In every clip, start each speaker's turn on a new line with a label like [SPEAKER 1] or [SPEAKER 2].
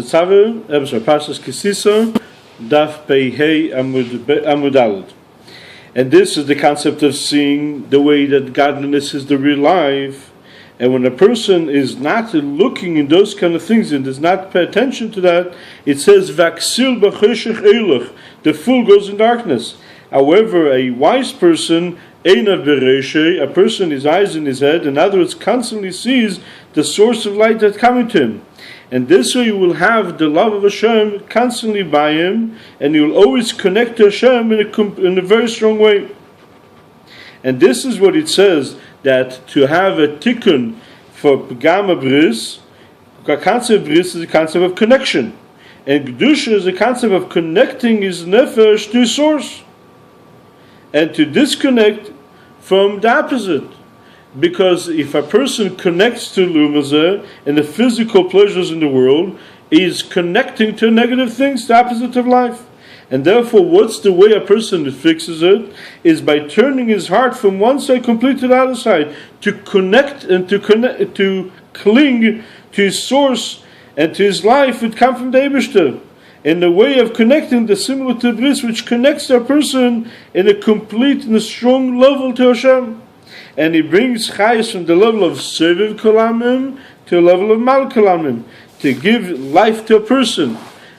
[SPEAKER 1] Tzave, Ebser Parshas Sisa, Daf Pei Hey Amud Aleph. And this is the concept of seeing the way that godliness is the real life. And when a person is not looking in those kind of things and does not pay attention to that, it says Vaksil b'choshech eilach, the fool goes in darkness. However, a wise person, Einav bereshe, a person, his eyes in his head, in other words, constantly sees the source of light that's coming to him. And this way you will have the love of Hashem constantly by him, and you will always connect to Hashem in a very strong way. And this is what it says, that to have a tikkun for Pagama Bris, the concept of Bris is a concept of connection. And Kedusha is a concept of connecting his nefesh to his source. And to disconnect from the opposite. Because if a person connects to Lumazeh and the physical pleasures in the world, he is connecting to negative things, the opposite of life. And therefore, what's the way a person fixes it? Is by turning his heart from one side completely to the other side, to connect and to cling to his source and to his life would come from the Eibishter. In the way of connecting the similar to Bris, which connects a person in a complete and a strong level to Hashem. And he brings chayes from the level of Seviv Kolamim to a level of Mal Kolamim, to give life to a person.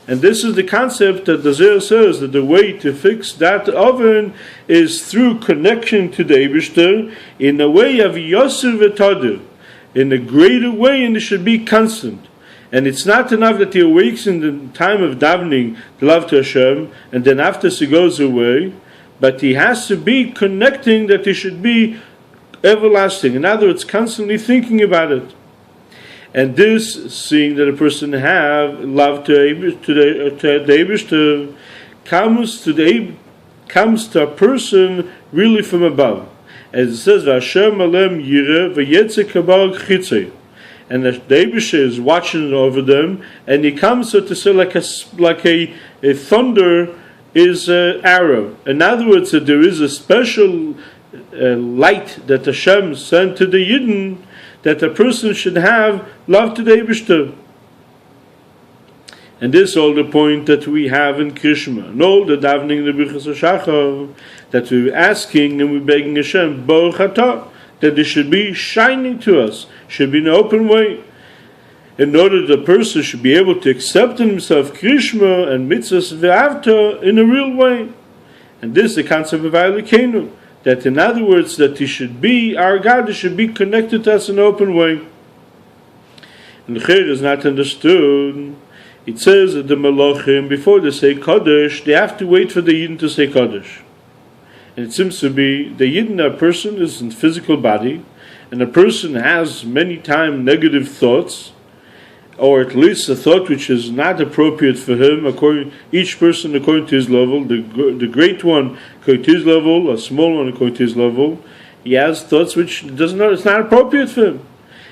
[SPEAKER 1] And this is the concept that the Zohar says, that the way to fix that oven is through connection to the Eibishter in a way of Yosir V'Tadir, in a greater way, and it should be constant. And it's not enough that he awakes in the time of davening to love to Hashem, and then after he goes away, but he has to be connecting, that he should be everlasting. In other words, constantly thinking about it. And this, seeing that a person have love to the Eibishter, comes to a person really from above. As it says, Hashem alem yireh v'yetze kabal chitzei. And the Eibishter is watching over them, and he comes, so to say, like a thunder is an arrow. In other words, that there is a special light that Hashem sent to the Yidden, that a person should have love to the Eibishter. And this is all the point that we have in Krishma. And all the davening in the Birchas HaShachar, that we're asking and we're begging Hashem, Baruch Atah, that it should be shining to us, should be in an open way, in order that the person should be able to accept in himself Krishma and Mitzvahs Ve'avta in a real way. And this is the concept of Eilokenu, that in other words, that he should be, our God, he should be connected to us in an open way. And the Chayr is not understood. It says that the Malachim, before they say Kodesh, they have to wait for the Yidden to say Kodesh. And it seems to be, the Yidden, a person is in physical body, and a person has many times negative thoughts, or at least a thought which is not appropriate for him, each person according to his level, the great one according to his level, a small one according to his level, he has thoughts which it's not appropriate for him.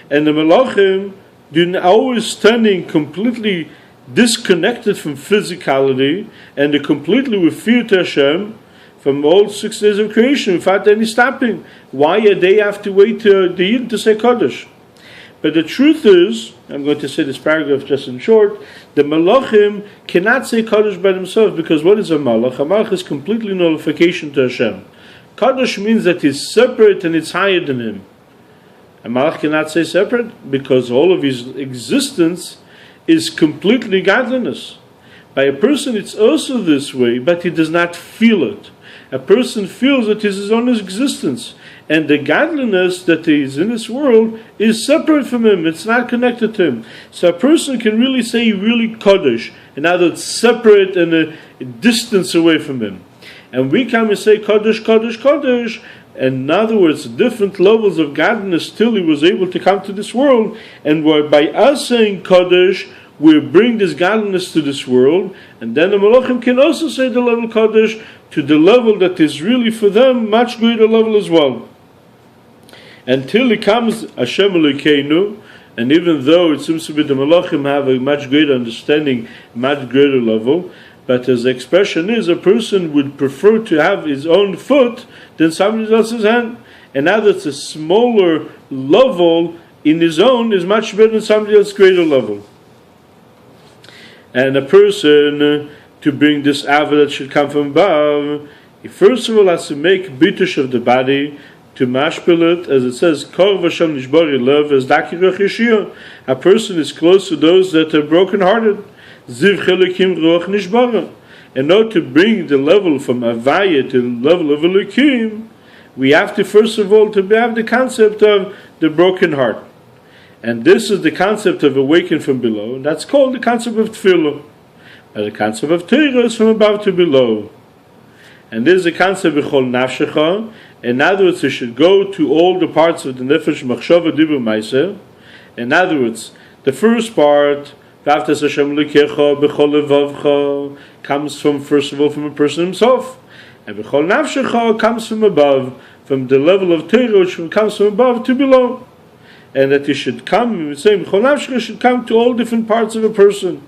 [SPEAKER 1] And the Malachim do always standing completely disconnected from physicality, and they're completely with fear to Hashem, from all 6 days of creation, without any stopping. Why a day have to wait to the Yid to say Kodesh? But the truth is, I'm going to say this paragraph just in short, the Malachim cannot say Kodesh by themselves, because what is a Malach? A Malach is completely nullification to Hashem. Kodesh means that he's separate and it's higher than him. A Malach cannot say separate, because all of his existence is completely godliness. By a person it's also this way, but he does not feel it. A person feels that it is his own existence. And the godliness that is in this world is separate from him. It's not connected to him. So a person can really say really Kodesh, in other words, separate and a distance away from him. And we come and say Kodesh, Kodesh, Kodesh. And in other words, different levels of godliness till he was able to come to this world. And by us saying Kodesh, we bring this godliness to this world. And then the Malachim can also say the level Kodesh to the level that is really for them much greater level as well. Until it comes Hashem Elokeinu, and even though it seems to be the Malachim have a much greater understanding, much greater level, but as the expression is, a person would prefer to have his own foot than somebody else's hand. And now that's a smaller level in his own is much better than somebody else's greater level. And a person to bring this ava that should come from above, he first of all has to make bitush of the body, to mashpil it, as it says, Kor v'sham nishbori lev as dakirach yeshia. A person is close to those that are broken-hearted. Ziv chelikim ruach nishbara. In order to bring the level from avaya to the level of elikim, we have to first of all to have the concept of the broken heart. And this is the concept of awaken from below, and that's called the concept of tefillah. The concept of Torah is from above to below. And this is the concept of Chol Nafshecha. In other words, it should go to all the parts of the Nefesh, Machshava, Dibur, Ma'aseh. In other words, the first part, V'avtas Hashem L'kecha, B'chol Levavcha, comes from, first of all, from a person himself. And B'chol Nafshecha comes from above, from the level of Torah, which comes from above to below. And that it should come, we say, B'chol Nafshecha should come to all different parts of a person.